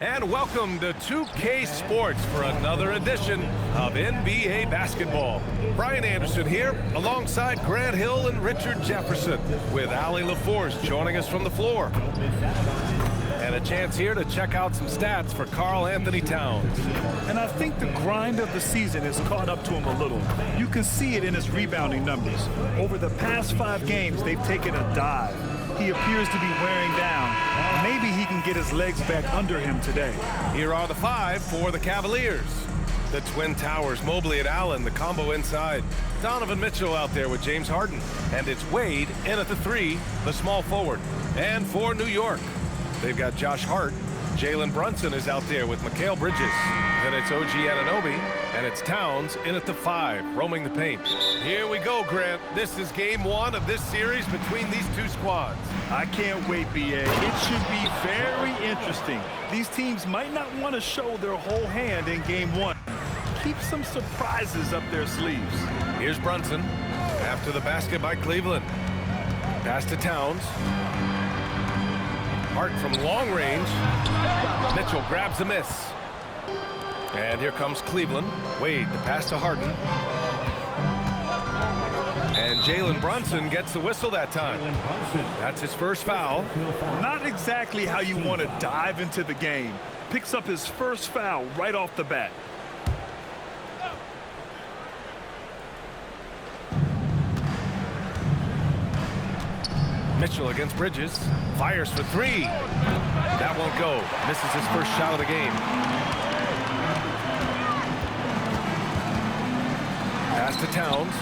And welcome to 2K Sports for another edition of NBA basketball. Brian Anderson here, alongside Grant Hill and Richard Jefferson, with Allie LaForce joining us from the floor. And a chance here to check out some stats for Karl Anthony Towns. And I think the grind of the season has caught up to him a little. You can see it in his rebounding numbers. Over the past 5 games, they've taken a dive. He appears to be wearing down. Maybe he can get his legs back under him today. Here are the 5 for the Cavaliers. The Twin Towers, Mobley and Allen, the combo inside. Donovan Mitchell out there with James Harden. And it's Wade in at the 3, the small forward. And for New York, they've got Josh Hart. Jalen Brunson is out there with Mikal Bridges. Then it's OG Anunoby, and it's Towns in at the 5, roaming the paint. Here we go, Grant. This is game 1 of this series between these two squads. I can't wait, B.A. It should be very interesting. These teams might not want to show their whole hand in game 1. Keep some surprises up their sleeves. Here's Brunson after the basket by Cleveland. Pass to Towns. Hart from long range. Mitchell grabs a miss. And here comes Cleveland. Wade, the pass to Harden. And Jalen Brunson gets the whistle that time. That's his first foul. Not exactly how you want to dive into the game. Picks up his first foul right off the bat. Mitchell against Bridges. Fires for 3. That won't go. Misses his first shot of the game. Pass to Towns.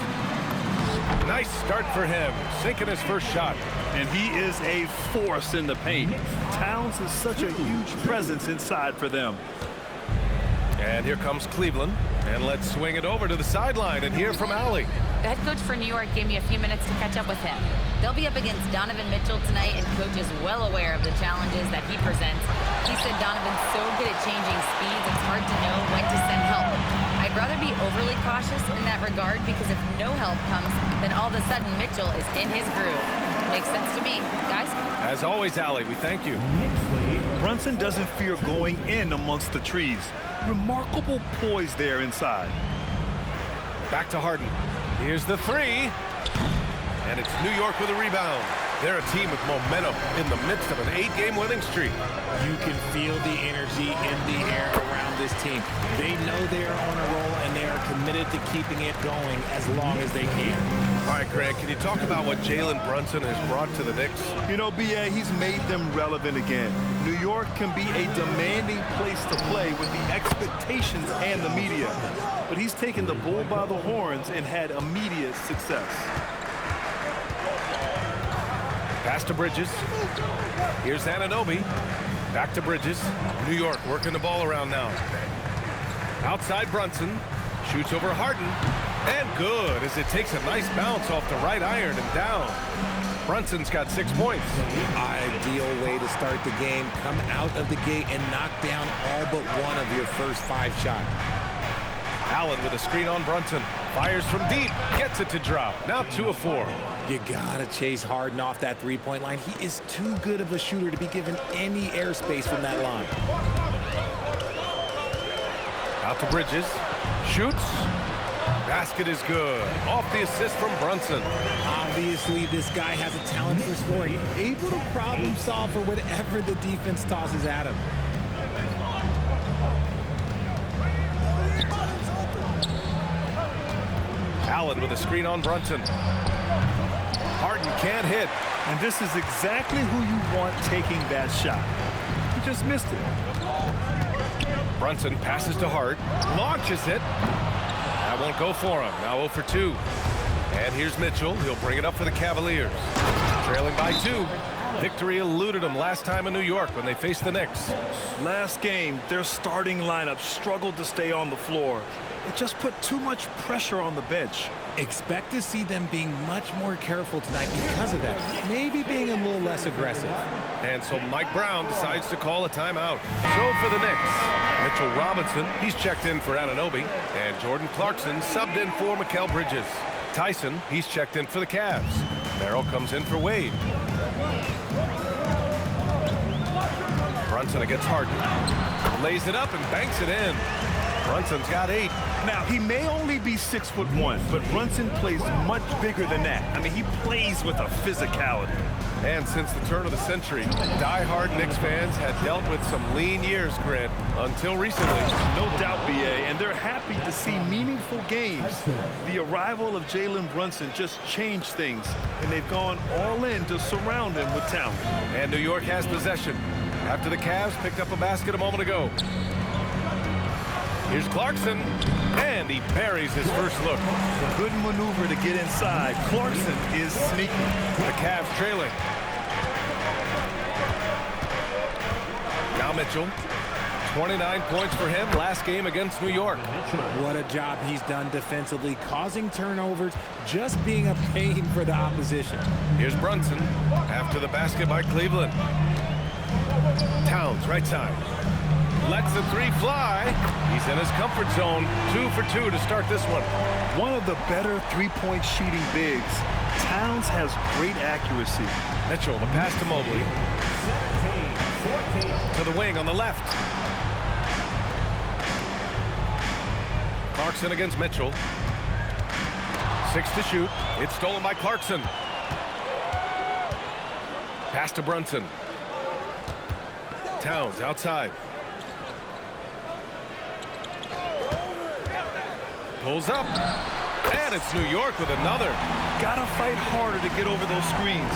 Nice start for him. Sinking his first shot. And he is a force in the paint. Towns is such a huge presence inside for them. And here comes Cleveland. And let's swing it over to the sideline and hear from Allie. The head coach for New York gave me a few minutes to catch up with him. They'll be up against Donovan Mitchell tonight, and coach is well aware of the challenges that he presents. He said Donovan's so good at changing speeds, it's hard to know when to send help. I'd rather be overly cautious in that regard, because if no help comes, then all of a sudden Mitchell is in his groove. Makes sense to me, guys. As always, Allie, we thank you. Brunson doesn't fear going in amongst the trees. Remarkable poise there inside. Back to Harden. Here's the 3. And it's New York with a rebound. They're a team with momentum in the midst of an 8-game winning streak. You can feel the energy in the air around this team. They know they are on a roll, and they are committed to keeping it going as long as they can. All right, Grant, can you talk about what Jalen Brunson has brought to the Knicks? You know, B.A., he's made them relevant again. New York can be a demanding place to play with the expectations and the media. But he's taken the bull by the horns and had immediate success. Pass to Bridges. Here's Anunoby. Back to Bridges. New York working the ball around now. Outside Brunson. Shoots over Harden. And good, as it takes a nice bounce off the right iron and down. Brunson's got 6 points. Ideal way to start the game. Come out of the gate and knock down all but one of your first 5 shots. Allen with a screen on Brunson. Fires from deep. Gets it to drop. Now 2 of 4. You gotta chase Harden off that 3-point line. He is too good of a shooter to be given any airspace from that line. Out to Bridges. Shoots. Basket is good. Off the assist from Brunson. Obviously, this guy has a talent for scoring. Able to problem solve for whatever the defense tosses at him. Allen with a screen on Brunson. Harden can't hit. And this is exactly who you want taking that shot. He just missed it. Brunson passes to Hart. Launches it. That won't go for him. Now 0 for 2. And here's Mitchell. He'll bring it up for the Cavaliers. Trailing by 2. Victory eluded them last time in New York when they faced the Knicks. Last game, their starting lineup struggled to stay on the floor. It just put too much pressure on the bench. Expect to see them being much more careful tonight because of that. Maybe being a little less aggressive. And so Mike Brown decides to call a timeout. So for the Knicks, Mitchell Robinson, he's checked in for Anunoby. And Jordan Clarkson subbed in for Mikal Bridges. Tyson, he's checked in for the Cavs. Merrill comes in for Wade. Brunson against Harden. Lays it up and banks it in. Brunson's got 8. Now, he may only be 6'1", but Brunson plays much bigger than that. I mean, he plays with a physicality. And since the turn of the century, die-hard Knicks fans had dealt with some lean years, Grant, until recently. No doubt, B.A., and they're happy to see meaningful games. The arrival of Jalen Brunson just changed things, and they've gone all in to surround him with talent. And New York has possession after the Cavs picked up a basket a moment ago. Here's Clarkson, and he buries his first look. Good maneuver to get inside. Clarkson is sneaky. The Cavs trailing. Now Mitchell. 29 points for him last game against New York. What a job he's done defensively, causing turnovers, just being a pain for the opposition. Here's Brunson after the basket by Cleveland. Towns, right side. Lets the 3 fly. He's in his comfort zone. 2 for 2 to start this one. One of the better three-point shooting bigs. Towns has great accuracy. Mitchell, the pass to Mobley. To the wing on the left. Clarkson against Mitchell. 6 to shoot. It's stolen by Clarkson. Pass to Brunson. Towns outside. Pulls up. And it's New York with another. Gotta fight harder to get over those screens.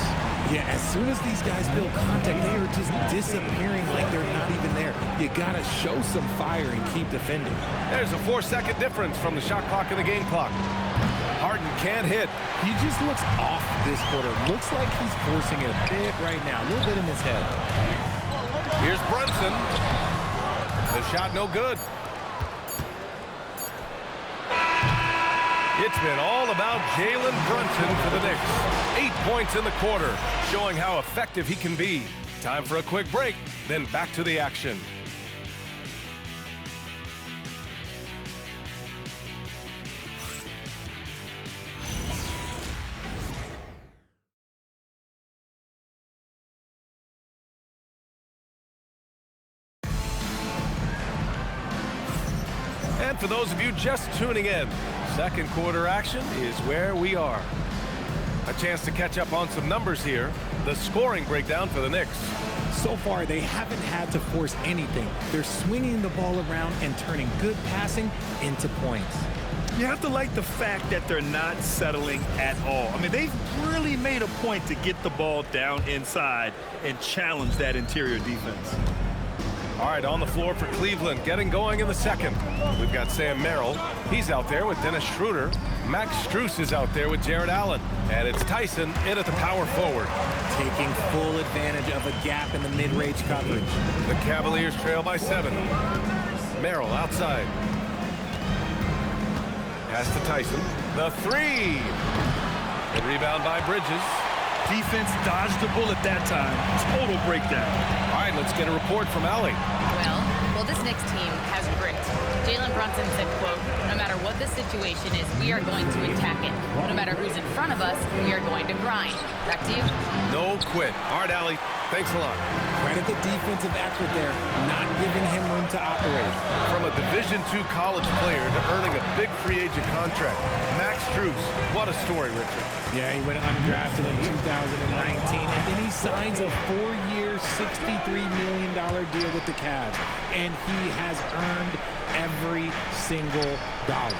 Yeah, as soon as these guys build contact, they are just disappearing like they're not even there. You gotta show some fire and keep defending. There's a 4-second difference from the shot clock and the game clock. Harden can't hit. He just looks off this quarter. Looks like he's forcing it a bit right now. A little bit in his head. Here's Brunson. The shot no good. It's been all about Jalen Brunson for the Knicks. 8 points in the quarter, showing how effective he can be. Time for a quick break, then back to the action. And for those of you just tuning in, second quarter action is where we are. A chance to catch up on some numbers here. The scoring breakdown for the Knicks. So far, they haven't had to force anything. They're swinging the ball around and turning good passing into points. You have to like the fact that they're not settling at all. I mean, they've really made a point to get the ball down inside and challenge that interior defense. All right, on the floor for Cleveland, getting going in the second. We've got Sam Merrill. He's out there with Dennis Schroeder. Max Strus is out there with Jared Allen. And it's Tyson in at the power forward. Taking full advantage of a gap in the mid-range coverage. The Cavaliers trail by 7. Merrill outside. Pass to Tyson. The 3. The rebound by Bridges. Defense dodged the bullet that time. Total breakdown. All right, let's get a report from Allie. Well, this Knicks team has grit. Jalen Brunson said, quote, "No matter what the situation is, we are going to attack it. No matter who's in front of us, we are going to grind." Back to you. No quit. All right, Allie, thanks a lot. Credit the defensive effort there, not giving him room to operate. From a Division II college player to earning a big free agent contract, Max Strus, what a story, Richard. Yeah, he went undrafted in 2019, and then he signs a 4-year, $63 million deal with the Cavs, and he has earned every single dollar.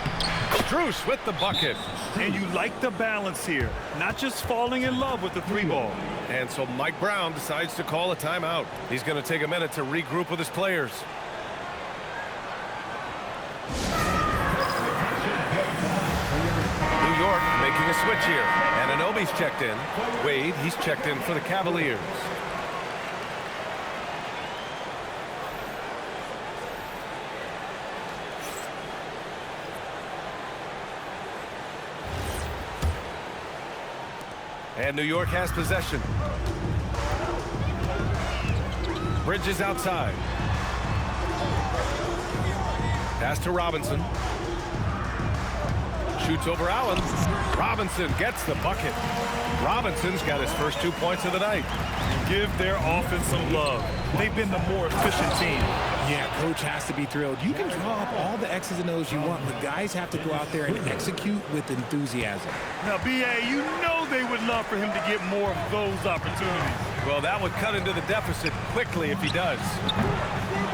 Strus with the bucket. And you like the balance here, not just falling in love with the 3-ball. And so Mike Brown decides to call a timeout. He's going to take a minute to regroup with his players. New York making a switch here. Anunoby's checked in. Wade, he's checked in for the Cavaliers. And New York has possession. Bridges outside. Pass to Robinson. Shoots over Allen. Robinson gets the bucket. Robinson's got his first 2 points of the night. Give their offense some love. They've been the more efficient team. Yeah, coach has to be thrilled. You can draw up all the X's and O's you want, but guys have to go out there and execute with enthusiasm. Now, B.A., you know they would love for him to get more of those opportunities. Well, that would cut into the deficit quickly if he does.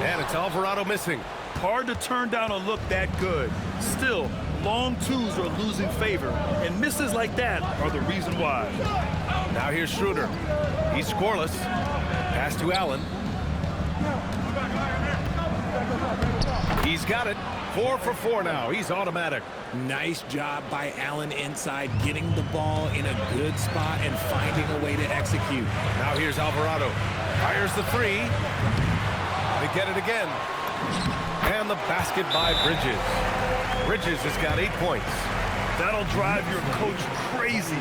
And it's Alvarado missing. Hard to turn down a look that good. Still, long twos are losing favor, and misses like that are the reason why. Now here's Schroeder. He's scoreless. Pass to Allen. He's got it. 4 for 4 now. He's automatic. Nice job by Allen inside, getting the ball in a good spot and finding a way to execute. Now here's Alvarado. Fires the three. They get it again. And the basket by Bridges. Bridges has got 8 points. That'll drive your coach crazy,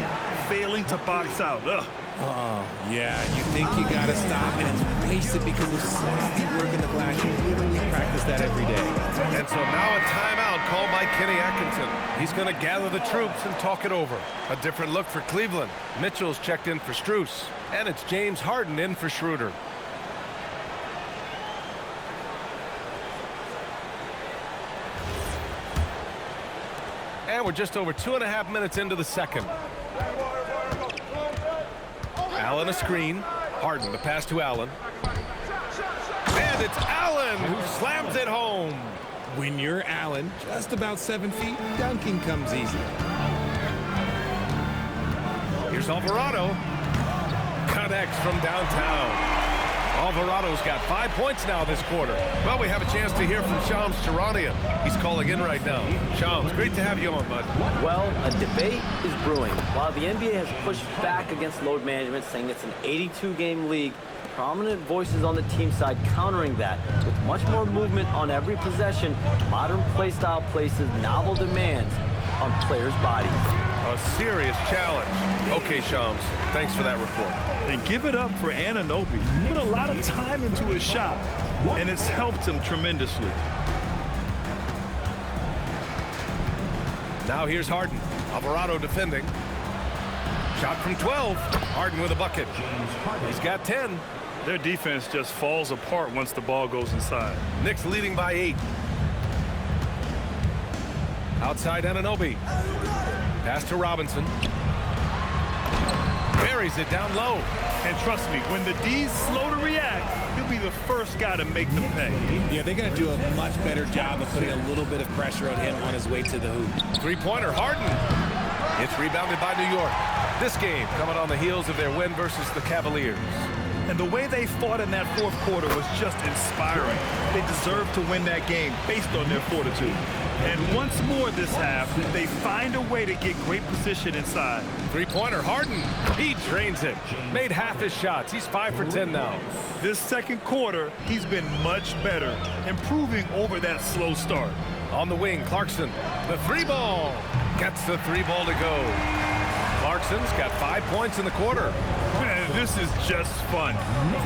failing to box out. Ugh. Oh, yeah, you think you got to stop, and it's wasted because of sloppy work in the glass. You literally practice that every day. And so now a timeout called by Kenny Atkinson. He's going to gather the troops and talk it over. A different look for Cleveland. Mitchell's checked in for Strus. And it's James Harden in for Schroeder. And we're just over 2.5 minutes into the second. Allen a screen. Harden the pass to Allen. And it's Allen who slams it home. When you're Allen, just about 7 feet, dunking comes easy. Here's Alvarado. Connects from downtown. Alvarado's got 5 points now this quarter. Well, we have a chance to hear from Shams Charania. He's calling in right now. Shams, great to have you on, bud. Well, a debate is brewing. While the NBA has pushed back against load management, saying it's an 82-game league, prominent voices on the team side countering that. With much more movement on every possession, modern play style places novel demands on players' bodies. A serious challenge. Okay, Shams, thanks for that report. And give it up for Anunoby. He put a lot of time into his shot, and it's helped him tremendously. Now here's Harden. Alvarado defending. Shot from 12. Harden with a bucket. He's got 10. Their defense just falls apart once the ball goes inside. Knicks leading by 8. Outside Anunoby. Pass to Robinson. Buries it down low. And trust me, when the D's slow to react, he'll be the first guy to make them pay. Yeah, they're going to do a much better job of putting a little bit of pressure on him on his way to the hoop. Three-pointer, Harden. It's rebounded by New York. This game coming on the heels of their win versus the Cavaliers. And the way they fought in that fourth quarter was just inspiring. They deserved to win that game based on their fortitude. And once more this half, they find a way to get great position inside. Three-pointer, Harden. He drains it. Made half his shots. He's 5 for 10 now. This second quarter, he's been much better, improving over that slow start. On the wing, Clarkson. The three ball. Gets the three ball to go. Clarkson's got 5 points in the quarter. Man, this is just fun.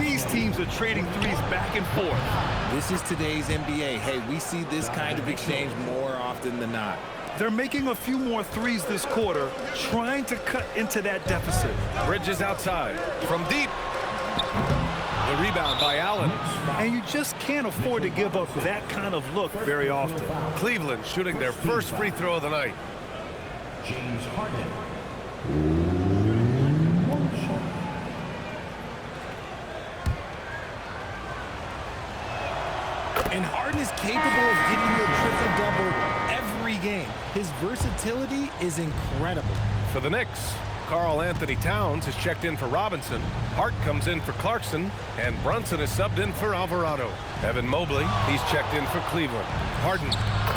These teams are trading threes back and forth. This is today's NBA. Hey, we see this kind of exchange more often than not. They're making a few more threes this quarter, trying to cut into that deficit. Bridges outside. From deep. The rebound by Allen. And you just can't afford to give up that kind of look very often. Cleveland shooting their first free throw of the night. James Harden. And Harden is capable of getting you a triple-double every game. His versatility is incredible. For the Knicks, Karl Anthony Towns has checked in for Robinson. Hart comes in for Clarkson. And Brunson is subbed in for Alvarado. Evan Mobley, he's checked in for Cleveland. Harden,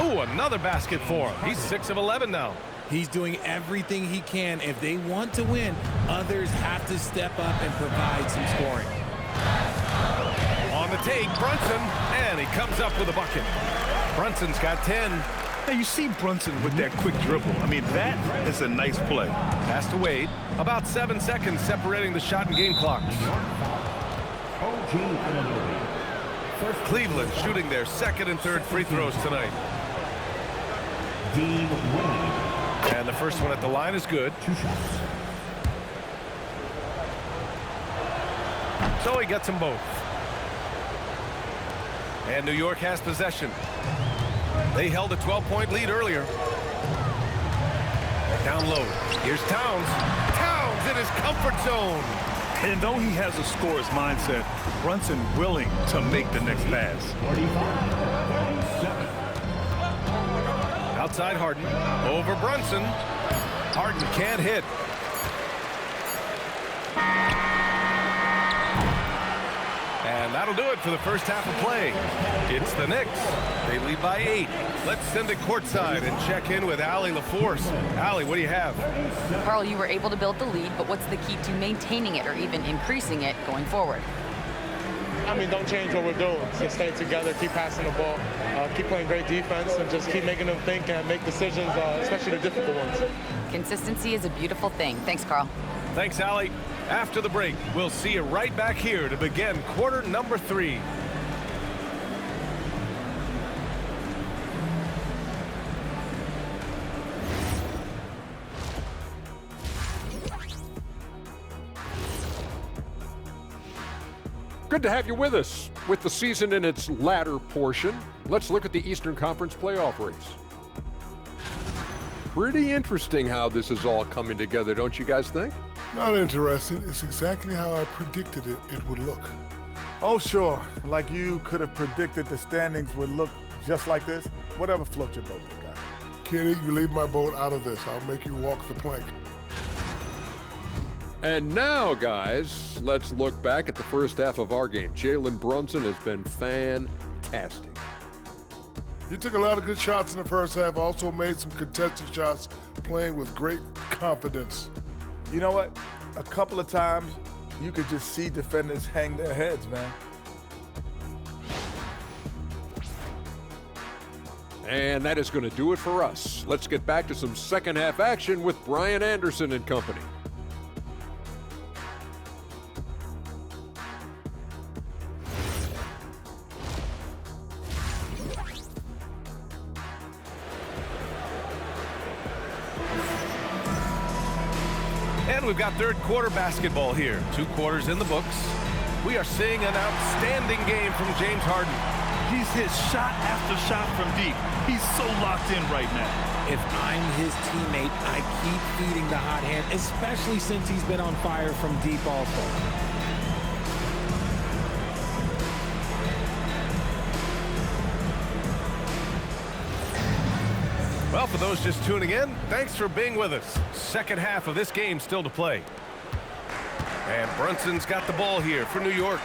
ooh, another basket for him. He's 6 of 11 now. He's doing everything he can. If they want to win, others have to step up and provide some scoring. On the take, Brunson, and he comes up with a bucket. Brunson's got 10. Now you see Brunson with that quick dribble. I mean, that is a nice play. Pass to Wade. About 7 seconds separating the shot and game clock. Cleveland shooting their second and third free throws tonight. And the first one at the line is good. 2 shots. So he gets them both. And New York has possession. They held a 12-point lead earlier. Down low. Here's Towns. Towns in his comfort zone. And though he has a scorer's mindset, Brunson willing to make the next pass. 45-37. Outside Harden. Over Brunson. Harden can't hit. And that'll do it for the first half of play. It's the Knicks. They lead by 8. Let's send it courtside and check in with Allie LaForce. Allie, what do you have? Carl, you were able to build the lead, but what's the key to maintaining it or even increasing it going forward? I mean, don't change what we're doing. Just stay together, keep passing the ball, keep playing great defense, and just keep making them think and make decisions, especially the difficult ones. Consistency is a beautiful thing. Thanks, Carl. Thanks, Allie. After the break, we'll see you right back here to begin quarter number 3. Good to have you with us. With the season in its latter portion, let's look at the Eastern Conference playoff race. Pretty interesting how this is all coming together, don't you guys think? Not interesting. It's exactly how I predicted it would look. Oh, sure. Like you could have predicted the standings would look just like this. Whatever floats your boat, guy. Kenny, you leave my boat out of this. I'll make you walk the plank. And now, guys, let's look back at the first half of our game. Jalen Brunson has been fantastic. He took a lot of good shots in the first half, also made some contested shots, playing with great confidence. You know what? A couple of times, you could just see defenders hang their heads, man. And that is going to do it for us. Let's get back to some second half action with Brian Anderson and company. And we've got third quarter basketball here. 2 quarters in the books. We are seeing an outstanding game from James Harden. He's hit shot after shot from deep. He's so locked in right now. If I'm his teammate, I keep feeding the hot hand, especially since he's been on fire from deep also. Well, for those just tuning in, thanks for being with us. Second half of this game still to play. And Brunson's got the ball here for New York.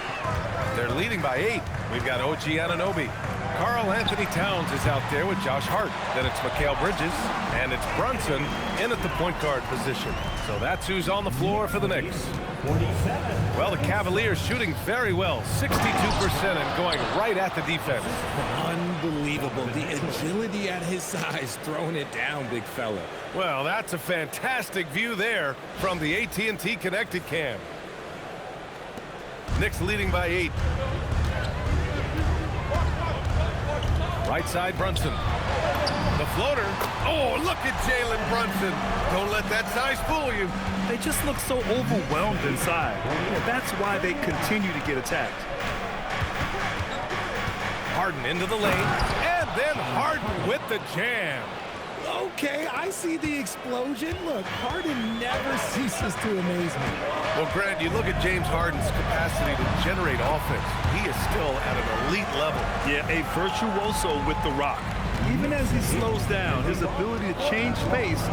They're leading by 8. We've got OG Anunoby. Karl Anthony Towns is out there with Josh Hart. Then it's Mikal Bridges, and it's Brunson in at the point guard position. So that's who's on the floor for the Knicks. 47. Well, the Cavaliers shooting very well, 62% and going right at the defense. Unbelievable. The agility at his size, throwing it down, big fella. Well, that's a fantastic view there from the AT&T Connected Cam. Knicks leading by 8. Right side, Brunson. The floater. Oh, look at Jalen Brunson. Don't let that size fool you. They just look so overwhelmed inside. That's why they continue to get attacked. Harden into the lane, and then Harden with the jam. Okay, I see the explosion. Look, Harden never ceases to amaze me. Well, Grant, you look at James Harden's capacity to generate offense. He is still at an elite level. Yeah, a virtuoso with the rock. Even as he slows down, his ability to change pace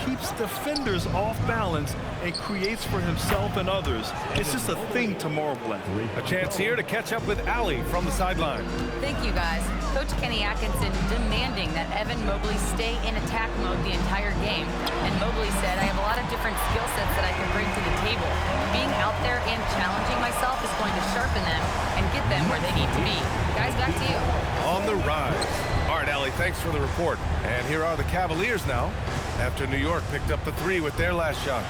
keeps defenders off balance and creates for himself and others. It's just a thing to marvel at. A chance here to catch up with Allie from the sideline. Thank you, guys. Coach Kenny Atkinson demanding that Evan Mobley stay in attack mode the entire game. And Mobley said, I have a lot of different skill sets that I can bring to the table. Being out there and challenging myself is going to sharpen them and get them where they need to be. Guys, back to you. On the rise. All right, Allie, thanks for the report. And here are the Cavaliers now, after New York picked up the 3 with their last shot.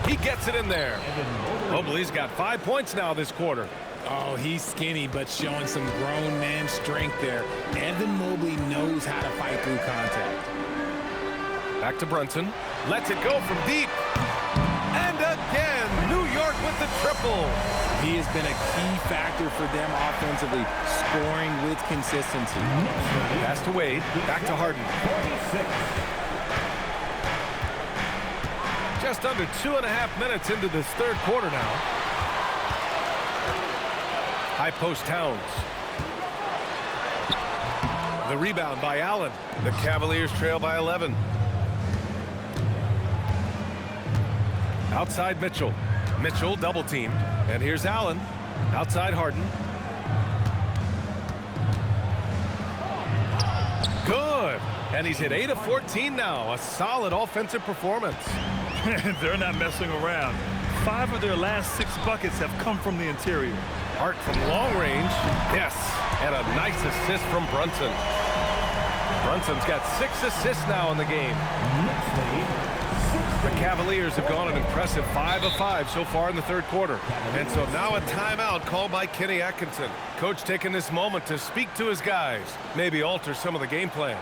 He gets it in there. Mobley's got 5 points now this quarter. Oh, he's skinny, but showing some grown man strength there. Evan Mobley knows how to fight through contact. Back to Brunson. Lets it go from deep. And again, New York with the triple. He has been a key factor for them offensively, scoring with consistency. Pass to Wade. Back to Harden. Just under 2.5 minutes into this third quarter now. High post Towns. The rebound by Allen. The Cavaliers trail by 11. Outside Mitchell. Mitchell double teamed. And here's Allen. Outside Harden. Good. And he's hit 8 of 14 now. A solid offensive performance. They're not messing around. 5 of their last 6 buckets have come from the interior. Hart from long range. Yes. And a nice assist from Brunson. Brunson's got 6 assists now in the game. The Cavaliers have gone an impressive 5 of 5 so far in the third quarter. And so now a timeout called by Kenny Atkinson. Coach taking this moment to speak to his guys. Maybe alter some of the game plan.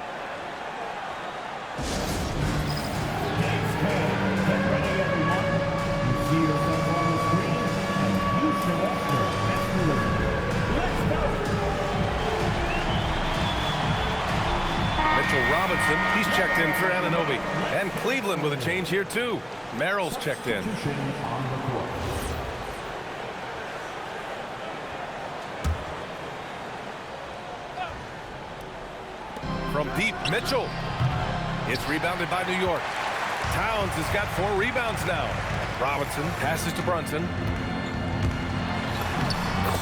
Robinson, he's checked in for Anunoby. And Cleveland with a change here too. Merrill's checked in. From deep, Mitchell. It's rebounded by New York. Towns has got 4 rebounds now. Robinson passes to Brunson.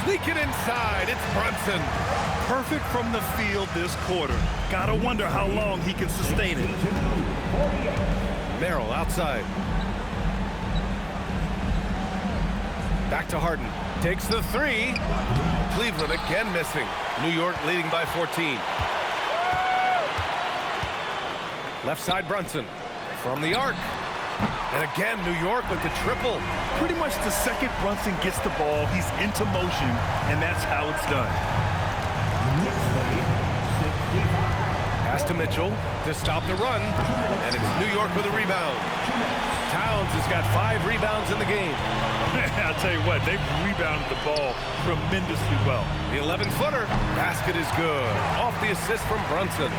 Sneaking inside, it's Brunson. Perfect from the field this quarter. Gotta wonder how long he can sustain it. Merrill outside. Back to Harden. Takes the 3. Cleveland again missing. New York leading by 14. Left side Brunson. From the arc. And again, New York with the triple. Pretty much the second Brunson gets the ball, he's into motion, and that's how it's done. Pass to Mitchell to stop the run. And it's New York with a rebound. Towns has got 5 rebounds in the game. I'll tell you what, they've rebounded the ball tremendously well. The 11-footer. Basket is good. Off the assist from Brunson.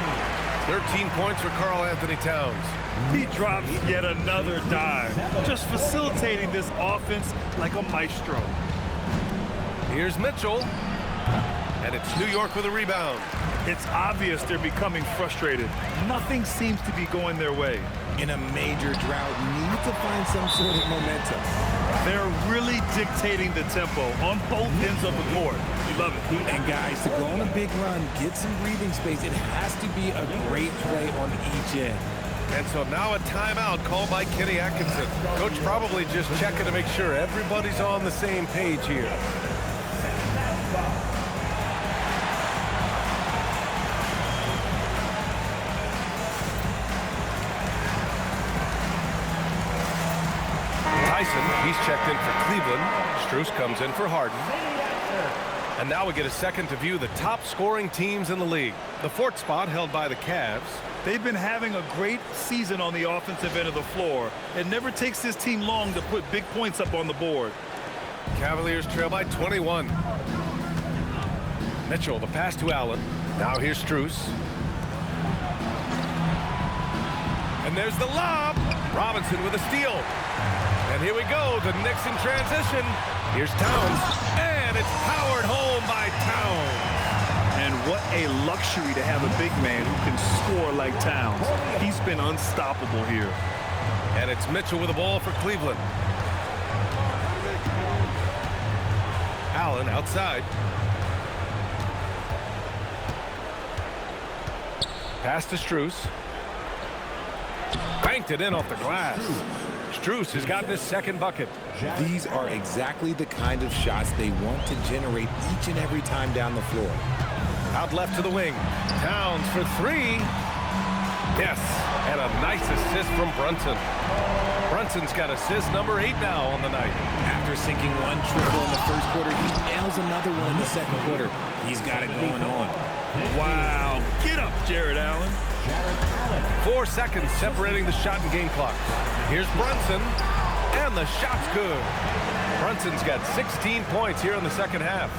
13 points for Karl Anthony Towns. He drops yet another dive, just facilitating this offense like a maestro. Here's Mitchell. And it's New York with a rebound. It's obvious they're becoming frustrated. Nothing seems to be going their way. In a major drought, need to find some sort of momentum. They're really dictating the tempo on both ends of the court. You love it. And guys, to go on a big run, get some breathing space, it has to be a great play on each end. And so now a timeout called by Kenny Atkinson. Coach probably just checking to make sure everybody's on the same page here. He's checked in for Cleveland. Strus comes in for Harden. And now we get a second to view the top scoring teams in the league. The 4th spot held by the Cavs. They've been having a great season on the offensive end of the floor. It never takes this team long to put big points up on the board. Cavaliers trail by 21. Mitchell, the pass to Allen. Now here's Strus. And there's the lob. Robinson with a steal. And here we go, the Knicks in transition. Here's Towns, and it's powered home by Towns. And what a luxury to have a big man who can score like Towns. He's been unstoppable here. And it's Mitchell with the ball for Cleveland. Allen outside. Pass to Strus. Banked it in off the glass. Strus has gotten his 2nd bucket. These are exactly the kind of shots they want to generate each and every time down the floor. Out left to the wing. Towns for 3. Yes, and a nice assist from Brunson. Brunson's got assist number 8 now on the night. After sinking 1 triple in the first quarter, he nails another one in the second quarter. He's got it going on. Wow. Get up, Jared Allen. 4 seconds separating the shot and game clock. Here's Brunson, and the shot's good. Brunson's got 16 points here in the second half.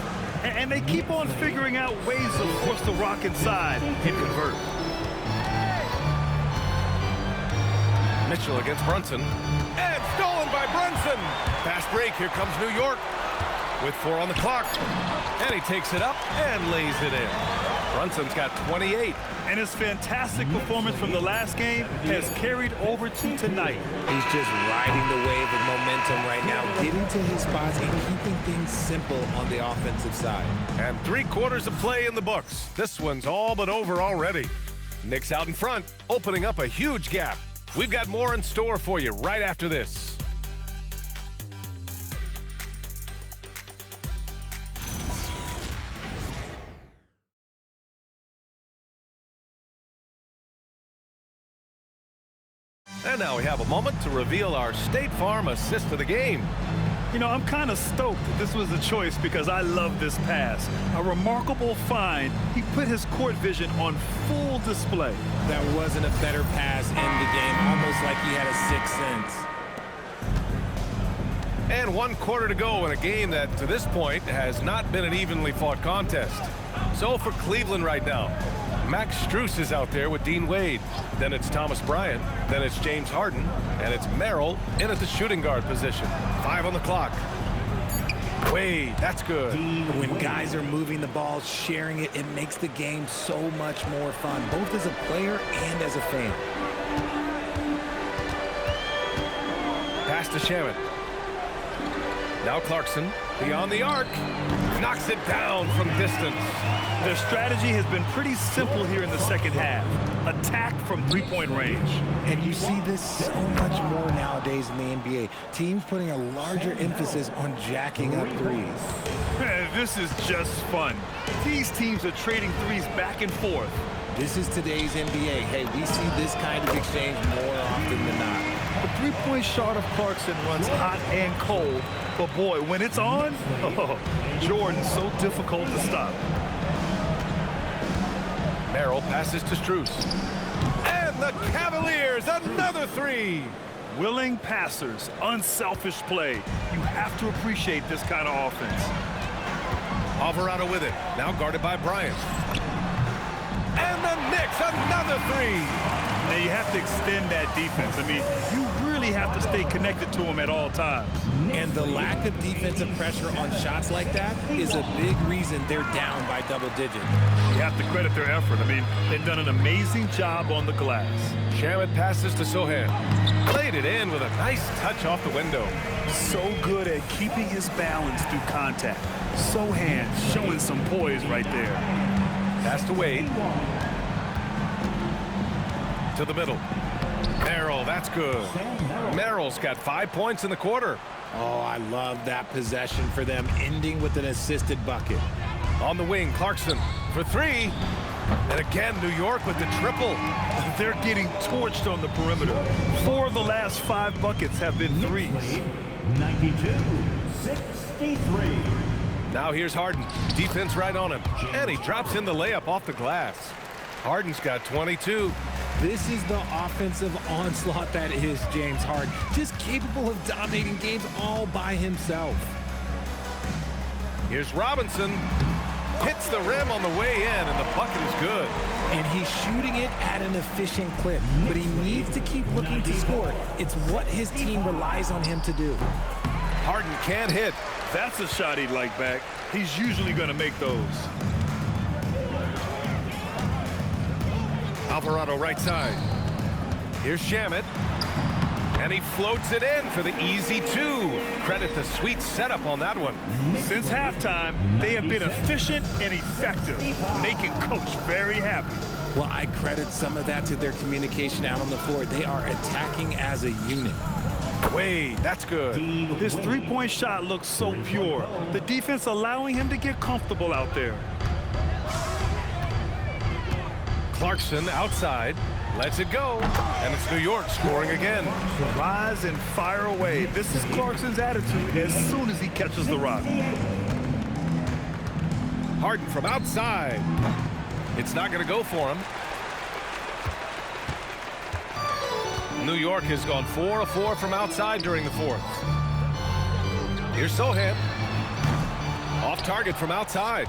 And they keep on figuring out ways to force the rock inside and convert. Mitchell against Brunson, and stolen by Brunson. Fast break, here comes New York with 4 on the clock. And he takes it up and lays it in. Brunson's got 28. And his fantastic performance from the last game has carried over to tonight. He's just riding the wave of momentum right now, getting to his spots and keeping things simple on the offensive side. And 3 quarters of play in the books. This one's all but over already. Knicks out in front, opening up a huge gap. We've got more in store for you right after this. And now we have a moment to reveal our State Farm assist of the game. You know, I'm kind of stoked that this was a choice because I love this pass. A remarkable find. He put his court vision on full display. That wasn't a better pass in the game, almost like he had a 6th sense. And 1 quarter to go in a game that, to this point, has not been an evenly fought contest. So for Cleveland right now, Max Strus is out there with Dean Wade. Then it's Thomas Bryant. Then it's James Harden. And it's Merrill in at the shooting guard position. 5 on the clock. Wade, that's good. When guys are moving the ball, sharing it, it makes the game so much more fun, both as a player and as a fan. Pass to Shaman. Now Clarkson, beyond the arc, knocks it down from distance. Their strategy has been pretty simple here in the second half. Attack from 3-point range. And you see this so much more nowadays in the NBA. Teams putting a larger emphasis on jacking up threes. This is just fun. These teams are trading threes back and forth. This is today's NBA. Hey, we see this kind of exchange more often than not. The 3-point shot of Clarkson runs hot and cold, but boy, when it's on, Jordan's so difficult to stop. Merrill passes to Strus. And the Cavaliers, another 3. Willing passers, unselfish play. You have to appreciate this kind of offense. Alvarado with it, now guarded by Bryant. And the Knicks, another 3. Now you have to extend that defense. I mean, you really have to stay connected to them at all times. And the lack of defensive pressure on shots like that is a big reason they're down by double digits. You have to credit their effort. I mean, they've done an amazing job on the glass. Shaman passes to Sohan. Played it in with a nice touch off the window. So good at keeping his balance through contact. Sohan showing some poise right there. Pass to Wade. To the middle. Merrill, that's good. Merrill's got 5 points in the quarter. Oh, I love that possession for them, ending with an assisted bucket. On the wing, Clarkson for 3. And again, New York with the triple. They're getting torched on the perimeter. 4 of the last 5 buckets have been threes. 92-63. Now here's Harden. Defense right on him. And he drops in the layup off the glass. Harden's got 22. This is the offensive onslaught that is James Harden. Just capable of dominating games all by himself. Here's Robinson. Hits the rim on the way in, and the bucket is good. And he's shooting it at an efficient clip, but he needs to keep looking to score. It's what his team relies on him to do. Harden can't hit. That's a shot he'd like back. He's usually going to make those. Alvarado right side. Here's Shamet. And he floats it in for the easy 2. Credit the sweet setup on that one. Since halftime, they have been efficient and effective, making Coach very happy. Well, I credit some of that to their communication out on the floor. They are attacking as a unit. Wade, that's good. His 3-point shot looks so pure. The defense allowing him to get comfortable out there. Clarkson outside, lets it go, and it's New York scoring again. Rise and fire away. This is Clarkson's attitude as soon as he catches the rock. Harden from outside. It's not going to go for him. New York has gone 4 of 4 from outside during the fourth. Here's Sohan. Off target from outside.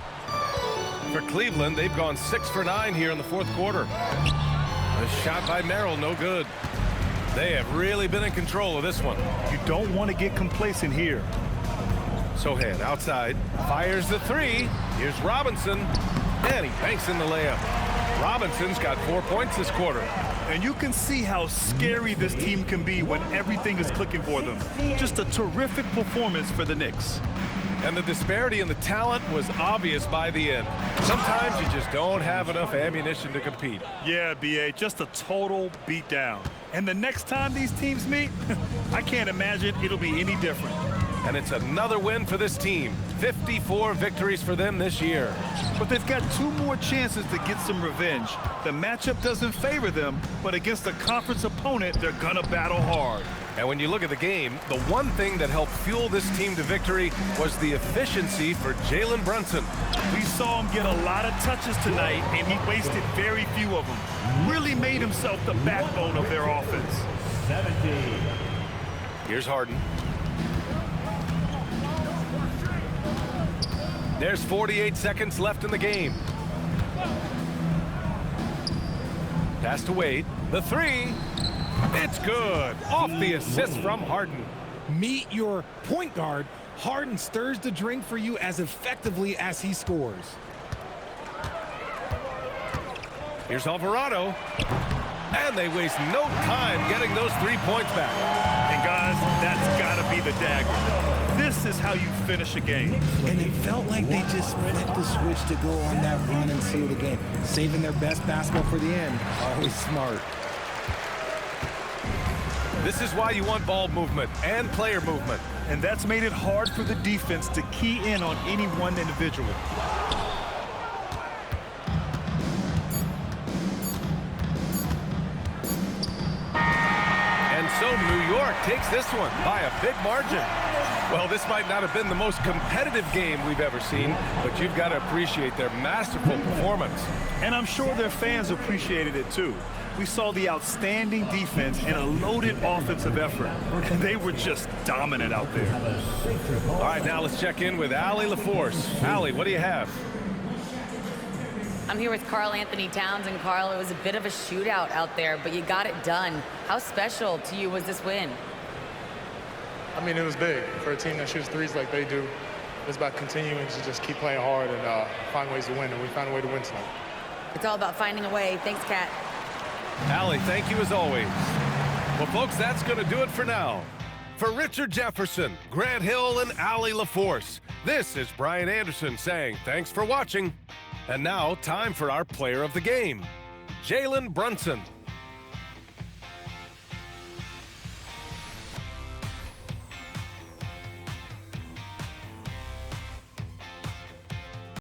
For Cleveland, they've gone 6 for 9 here in the fourth quarter. A shot by Merrill, no good. They have really been in control of this one. You don't want to get complacent here. Sohan outside, fires the three. Here's Robinson, and he banks in the layup. Robinson's got 4 points this quarter. And you can see how scary this team can be when everything is clicking for them. Just a terrific performance for the Knicks. And the disparity in the talent was obvious by the end. Sometimes you just don't have enough ammunition to compete. Yeah, B.A., just a total beatdown. And the next time these teams meet, I can't imagine it'll be any different. And it's another win for this team. 54 victories for them this year. But they've got 2 more chances to get some revenge. The matchup doesn't favor them, but against a conference opponent, they're gonna battle hard. And when you look at the game, the one thing that helped fuel this team to victory was the efficiency for Jalen Brunson. We saw him get a lot of touches tonight, and he wasted very few of them. Really made himself the backbone of their offense. 17. Here's Harden. There's 48 seconds left in the game. Pass to Wade. The three. It's good. Off the assist from Harden. Meet your point guard. Harden stirs the drink for you as effectively as he scores. Here's Alvarado. And they waste no time getting those 3 points back. And guys, that's got to be the dagger. This is how you finish a game. And it felt like they just flipped the switch to go on that run and seal the game. Saving their best basketball for the end. Always smart. This is why you want ball movement and player movement. And that's made it hard for the defense to key in on any one individual. And so New York takes this one by a big margin. Well, this might not have been the most competitive game we've ever seen, but you've got to appreciate their masterful performance. And I'm sure their fans appreciated it too. We saw the outstanding defense and a loaded offensive effort. And they were just dominant out there. All right, now let's check in with Allie LaForce. Allie, what do you have? I'm here with Karl Anthony Towns, and Karl, it was a bit of a shootout out there, but you got it done. How special to you was this win? I mean, it was big for a team that shoots threes like they do. It's about continuing to just keep playing hard and find ways to win, and we found a way to win tonight. It's all about finding a way. Thanks, Kat. Allie, thank you as always. Well, folks, that's going to do it for now. For Richard Jefferson, Grant Hill, and Allie LaForce, this is Brian Anderson saying thanks for watching. And now, time for our player of the game, Jalen Brunson.